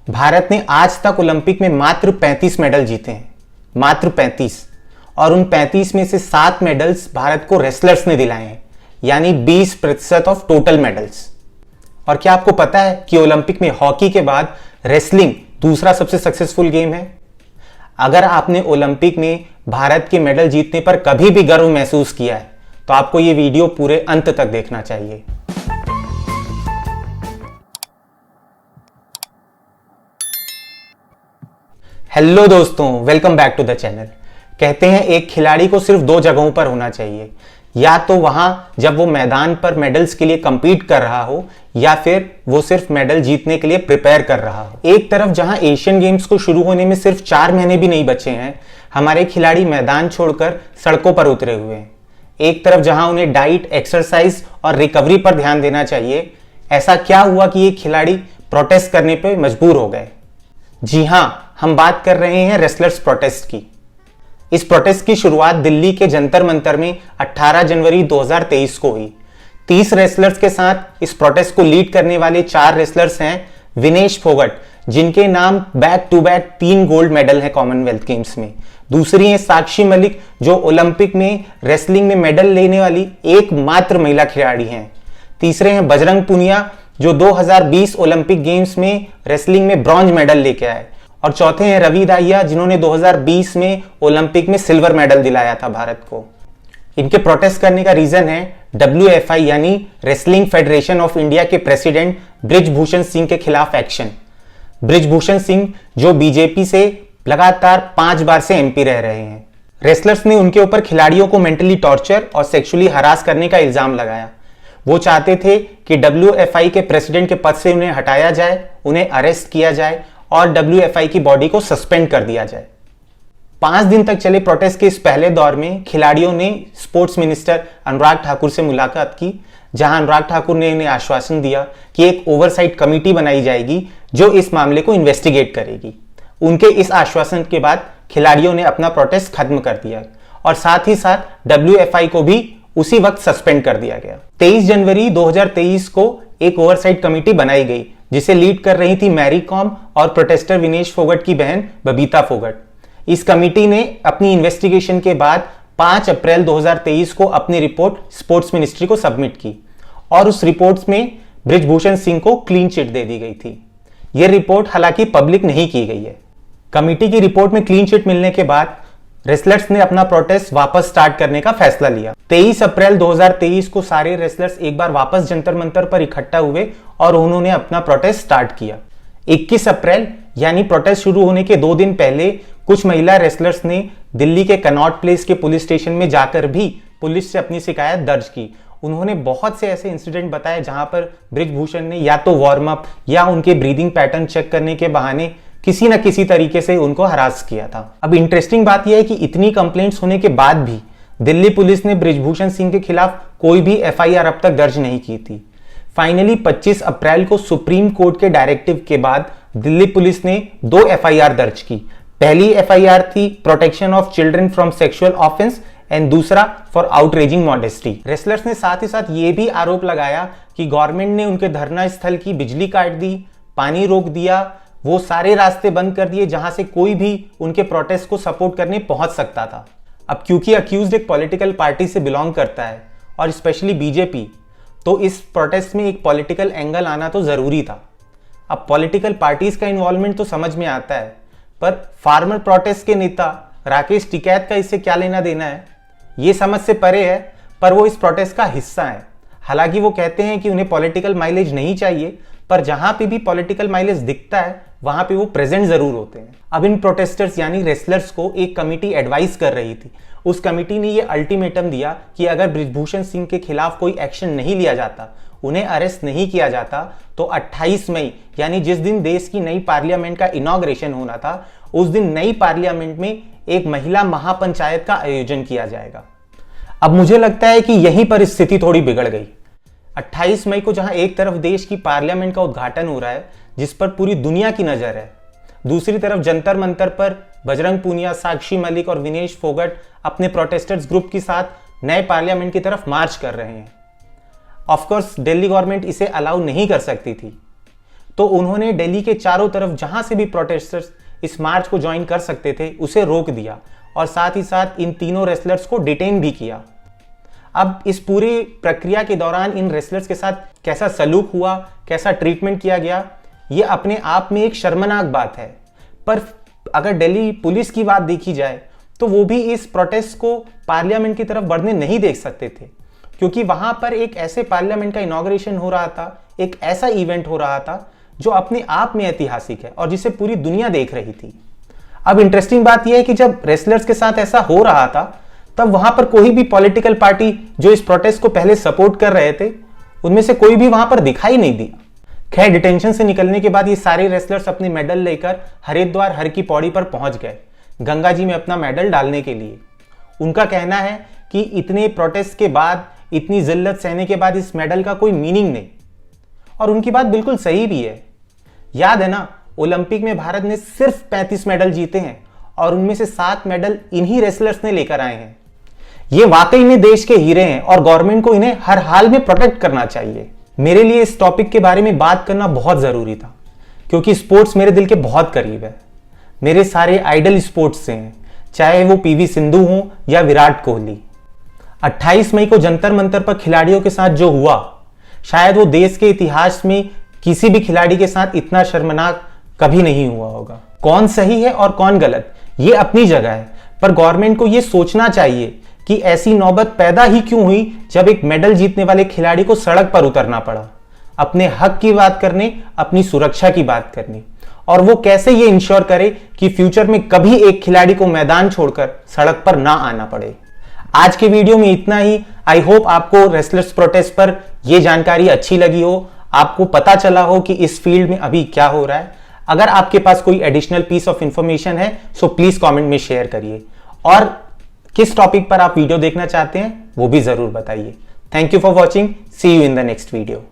भारत ने आज तक ओलंपिक में मात्र 35 मेडल जीते हैं, मात्र 35। और उन 35 में से 7 मेडल्स भारत को रेसलर्स ने दिलाए हैं, यानी 20% ऑफ टोटल मेडल्स। और क्या आपको पता है कि ओलंपिक में हॉकी के बाद रेसलिंग दूसरा सबसे सक्सेसफुल गेम है? अगर आपने ओलंपिक में भारत के मेडल जीतने पर कभी भी गर्व महसूस किया है तो आपको यह वीडियो पूरे अंत तक देखना चाहिए। हेलो दोस्तों, welcome back to the channel. कहते हैं एक खिलाड़ी को सिर्फ 2 जगहों पर होना चाहिए, या तो वहां जब वो मैदान पर मेडल्स के लिए कंपीट कर रहा हो, या फिर वो सिर्फ मेडल जीतने के लिए प्रिपेयर कर रहा हो। एक तरफ जहां एशियन गेम्स को शुरू होने में सिर्फ 4 महीने भी नहीं बचे हैं, हमारे खिलाड़ी मैदान छोड़कर सड़कों पर उतरे हुए हैं। एक तरफ जहां उन्हें डाइट, एक्सरसाइज और रिकवरी पर ध्यान देना चाहिए, ऐसा क्या हुआ कि ये खिलाड़ी प्रोटेस्ट करने पर मजबूर हो गए? जी हां, हम बात कर रहे हैं रेसलर्स प्रोटेस्ट की। इस प्रोटेस्ट की शुरुआत दिल्ली के जंतर मंतर में 18 जनवरी 2023 को हुई। 30 रेसलर्स के साथ इस प्रोटेस्ट को लीड करने वाले 4 रेसलर्स हैं विनेश फोगट, जिनके नाम back to back 3 gold medal है कॉमनवेल्थ गेम्स में। दूसरी है साक्षी मलिक, जो ओलंपिक में रेसलिंग में मेडल लेने वाली एकमात्र महिला खिलाड़ी हैं। तीसरे हैं बजरंग पुनिया, जो 2020 ओलंपिक गेम्स में रेसलिंग में ब्रॉन्ज मेडल लेके आए। और चौथे हैं रवि दाहिया, जिन्होंने 2020 में ओलंपिक में सिल्वर मेडल दिलाया था भारत को। इनके प्रोटेस्ट करने का रीजन है WFI यानी रेसलिंग फेडरेशन ऑफ इंडिया के प्रेसिडेंट बृजभूषण सिंह के खिलाफ एक्शन। बृजभूषण सिंह जो बीजेपी से लगातार 5 बार से MP रह रहे हैं। रेसलर्स ने उनके ऊपर खिलाड़ियों को मेंटली टॉर्चर और सेक्सुअली हरास करने का इल्जाम लगाया। वो चाहते थे कि WFI के प्रेसिडेंट के पद से उन्हें हटाया जाए, उन्हें अरेस्ट किया जाए और WFI की बॉडी को सस्पेंड कर दिया जाए। 5 दिन तक चले प्रोटेस्ट के इस पहले दौर में खिलाड़ियों ने स्पोर्ट्स मिनिस्टर अनुराग ठाकुर से मुलाकात की, जहां अनुराग ठाकुर ने उन्हें आश्वासन दिया कि एक ओवरसाइट कमेटी बनाई जाएगी जो इस मामले को इन्वेस्टिगेट करेगी। उनके इस आश्वासन के बाद खिलाड़ियों ने अपना प्रोटेस्ट खत्म कर दिया और साथ ही साथ WFI को भी उसी वक्त सस्पेंड कर दिया गया। 23 जनवरी 2023 को एक ओवरसाइट कमेटी बनाई गई, जिसे लीड कर रही थी मैरी कॉम और प्रोटेस्टर विनेश फोगट की बहन बबीता फोगट। इस कमेटी ने अपनी इन्वेस्टिगेशन के बाद 5 अप्रैल 2023 को अपनी रिपोर्ट स्पोर्ट्स मिनिस्ट्री को सबमिट की और उस रिपोर्ट में बृजभूषण सिंह को क्लीन चिट दे दी गई थी। यह रिपोर्ट हालांकि पब्लिक नहीं की गई है। कमेटी की रिपोर्ट में क्लीन चिट मिलने के बाद रेसलर्स ने अपना प्रोटेस्ट वापस स्टार्ट करने का फैसला लिया। 23 अप्रैल 2023 को सारे रेसलर्स एक बार वापस जंतर मंतर पर इकट्ठा हुए और उन्होंने अपना प्रोटेस्ट स्टार्ट किया। 21 अप्रैल यानी प्रोटेस्ट शुरू होने के 2 दिन पहले कुछ महिला रेसलर्स ने दिल्ली के कनॉट प्लेस के पुलिस स्टेशन में जाकर भी पुलिस से अपनी शिकायत दर्ज की। उन्होंने बहुत से ऐसे इंसिडेंट बताए जहां पर बृजभूषण ने या तो वार्म अप या उनके ब्रीदिंग पैटर्न चेक करने के बहाने किसी न किसी तरीके से उनको हरास किया था। अब इंटरेस्टिंग बात यह है कि इतनी कंप्लेंट्स होने के बाद भी दिल्ली पुलिस ने बृजभूषण सिंह के खिलाफ कोई भी FIR अब तक दर्ज नहीं की थी। फाइनली 25 अप्रैल को सुप्रीम कोर्ट के डायरेक्टिव के बाद दिल्ली पुलिस ने 2 FIR दर्ज की। पहली FIR थी protection of children from sexual offence and दूसरा फॉर आउटरेजिंग मॉडेस्टी। रेसलर्स ने साथ ही साथ ये भी आरोप लगाया कि गवर्नमेंट ने उनके धरना स्थल की बिजली काट दी, पानी रोक दिया, वो सारे रास्ते बंद कर दिए जहां से कोई भी उनके प्रोटेस्ट को सपोर्ट करने पहुंच सकता था। अब क्योंकि अक्यूज्ड एक पॉलिटिकल पार्टी से बिलोंग करता है और स्पेशली BJP, तो इस प्रोटेस्ट में एक पॉलिटिकल एंगल आना तो जरूरी था। अब पॉलिटिकल पार्टीज का इन्वॉल्वमेंट तो समझ में आता है, पर फार्मर प्रोटेस्ट के नेता राकेश टिकैत का इससे क्या लेना देना है, ये समझ से परे है। पर वो इस प्रोटेस्ट का हिस्सा है। हालांकि वो कहते हैं कि उन्हें पॉलिटिकल माइलेज नहीं चाहिए, पर जहां पे भी पॉलिटिकल माइलेज दिखता है वहां पे वो प्रेजेंट जरूर होते हैं। अब इन प्रोटेस्टर्स यानी रेसलर्स को एक कमेटी एडवाइस कर रही थी। उस कमेटी ने ये अल्टीमेटम दिया कि अगर बृजभूषण सिंह के खिलाफ कोई एक्शन नहीं लिया जाता, उन्हें अरेस्ट नहीं किया जाता, तो 28 मई यानी जिस दिन देश की नई पार्लियामेंट का इनॉग्रेशन होना था, उस दिन नई पार्लियामेंट में एक महिला महापंचायत का आयोजन किया जाएगा। अब मुझे लगता है कि यहीं पर स्थिति थोड़ी बिगड़ गई। 28 मई को जहां एक तरफ देश की पार्लियामेंट का उद्घाटन हो रहा है, जिस पर पूरी दुनिया की नजर है, दूसरी तरफ जंतर मंतर पर बजरंग पूनिया, साक्षी मलिक और विनेश फोगट अपने प्रोटेस्टर्स ग्रुप के साथ नए पार्लियामेंट की तरफ मार्च कर रहे हैं। ऑफ कोर्स दिल्ली गवर्नमेंट इसे अलाउ नहीं कर सकती थी। तो उन्होंने दिल्ली के चारों तरफ जहां से भी प्रोटेस्टर्स इस मार्च को ज्वाइन कर सकते थे उसे रोक दिया और साथ ही साथ इन तीनों रेसलर्स को डिटेन भी किया। अब इस पूरी प्रक्रिया के दौरान इन रेसलर्स के साथ कैसा सलूक हुआ, कैसा ट्रीटमेंट किया गया, ये अपने आप में एक शर्मनाक बात है। पर अगर दिल्ली पुलिस की बात देखी जाए तो वो भी इस प्रोटेस्ट को पार्लियामेंट की तरफ बढ़ने नहीं देख सकते थे, क्योंकि वहां पर एक ऐसे पार्लियामेंट का इनॉग्रेशन हो रहा था, एक ऐसा इवेंट हो रहा था जो अपने आप में ऐतिहासिक है और जिसे पूरी दुनिया देख रही थी। अब इंटरेस्टिंग बात यह है कि जब रेसलर्स के साथ ऐसा हो रहा था तब वहां पर कोई भी पॉलिटिकल पार्टी जो इस प्रोटेस्ट को पहले सपोर्ट कर रहे थे उनमें से कोई भी वहां पर दिखाई नहीं दिया। खैर, डिटेंशन से निकलने के बाद ये सारे रेसलर्स अपने मेडल लेकर हरिद्वार हर की पौड़ी पर पहुंच गए गंगा जी में अपना मेडल डालने के लिए। उनका कहना है कि इतने प्रोटेस्ट के बाद, इतनी जिल्लत सहने के बाद इस मेडल का कोई मीनिंग नहीं, और उनकी बात बिल्कुल सही भी है। याद है ना, ओलंपिक में भारत ने सिर्फ 35 मेडल जीते हैं और उनमें से 7 मेडल इन्हीं रेसलर्स ने लेकर आए हैं। ये वाकई में देश के हीरे हैं और गवर्नमेंट को इन्हें हर हाल में प्रोटेक्ट करना चाहिए। मेरे लिए इस टॉपिक के बारे में बात करना बहुत जरूरी था, क्योंकि स्पोर्ट्स मेरे दिल के बहुत करीब है। मेरे सारे आइडल स्पोर्ट्स से हैं, चाहे वो पीवी सिंधु हो या विराट कोहली। 28 मई को जंतर मंतर पर खिलाड़ियों के साथ जो हुआ, शायद वो देश के इतिहास में किसी भी खिलाड़ी के साथ इतना शर्मनाक कभी नहीं हुआ होगा। कौन सही है और कौन गलत, ये अपनी जगह है, पर गवर्नमेंट को ये सोचना चाहिए कि ऐसी नौबत पैदा ही क्यों हुई जब एक मेडल जीतने वाले खिलाड़ी को सड़क पर उतरना पड़ा, अपने हक की बात करने, अपनी सुरक्षा की बात करने, और वो कैसे ये इंश्योर करे कि फ्यूचर में कभी एक खिलाड़ी को मैदान छोड़कर सड़क पर ना आना पड़े। आज के वीडियो में इतना ही। आई होप आपको रेसलर्स प्रोटेस्ट पर यह जानकारी अच्छी लगी हो, आपको पता चला हो कि इस फील्ड में अभी क्या हो रहा है। अगर आपके पास कोई एडिशनल पीस ऑफ इंफॉर्मेशन है सो प्लीज कमेंट में शेयर करिए, और किस टॉपिक पर आप वीडियो देखना चाहते हैं वो भी जरूर बताइए। Thank you for watching, see you in the next video.